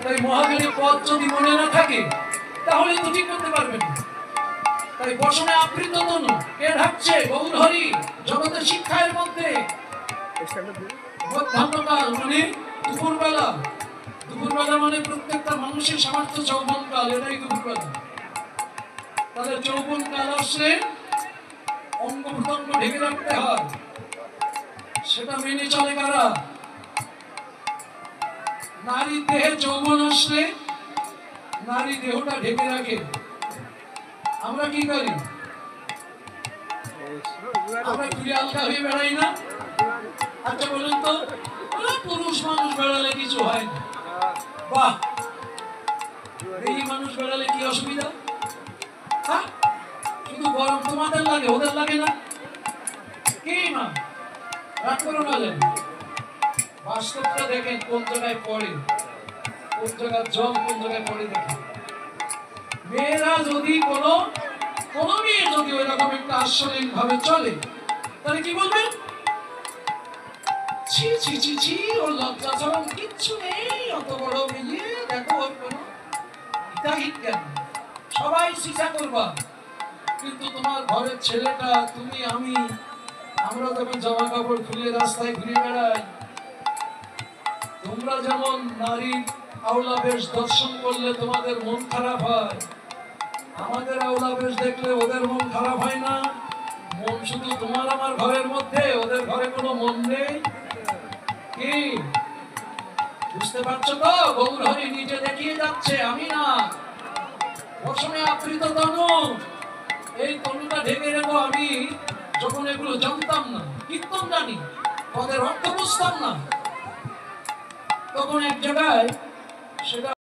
তাই মহাজ্ঞানী পথ যদি মনে না থাকে তাহলে তো ঠিক করতে পারবেন না। তাই বসনে আবৃত তনু কে ঢাকছে? গৌর হরি। জগতের শিক্ষার মধ্যে মধ্যাহ্নকাল মানে দুপুরবেলা, দুপুরবেলা মানে প্রত্যেকটা মানুষের সামর্থ্য যৌবনকাল, এটাই দুপুরবেলা। তাদের যৌবনকাল আসলে অঙ্গ প্রত্যঙ্গ ঢেকে রাখতে হয়, সেটা মেনে চলে কারা? নারী দেহে যৌবন আসলে নারী দেহটা ঢেকে রাখে। আমরা কি করি? আমরা ঘুরে আলগা হয়ে বেড়াই না? আচ্ছা বলুন তো, পুরুষ মানুষ বেড়ালে কিছু হয় না। বাহ, এই মানুষ বেড়ালে কি অসুবিধা? হ্যাঁ, শুধু গরম তোমাদের লাগে, ওদের লাগে না? কি মা রাগ করো না। বাস্তবটা দেখেন কোন জায়গায় পড়ে, কোন জায়গায় জল কোন জায়গায় পড়ে দেখেন। মেয়েরা যদি কোনো মেয়ে যদি ওই রকম একটা আশ্চর্য ভাবে চলে, তাহলে কি বলবেন? ছি ছি ছি ছি, ওর লজ্জা চরম কিচ্ছু নেই, অত বড় মেয়ে, দেখো ওর কোনো হিতাহিত জ্ঞান। সবাই চিন্তা করবা, কিন্তু তোমার ঘরের ছেলেটা, তুমি, আমি, আমরা যখন জামা কাপড় খুলে রাস্তায় ঘুরে বেড়াই, তোমরা যেমন নারীর আওলা বেশ দর্শন করলে তোমাদের মন খারাপ হয়, আমাদের আওলা বেশ দেখলে ওদের মন খারাপ হয় না? মন শুধু তোমার আমার ঘরের মধ্যে, ওদের ঘরে কোনো মন নেই। কি বুঝতে পারছো তো? গৌর হরি নিজে দেখিয়ে যাচ্ছে, আমি না। বসনে আবৃত তনু, এই তনুটা ঢেকে রেখো। আমি যখন এগুলো জানতাম না, কীর্তন জানি, পদের অর্থ বুঝতাম না, তখন এক জায়গায় সেটা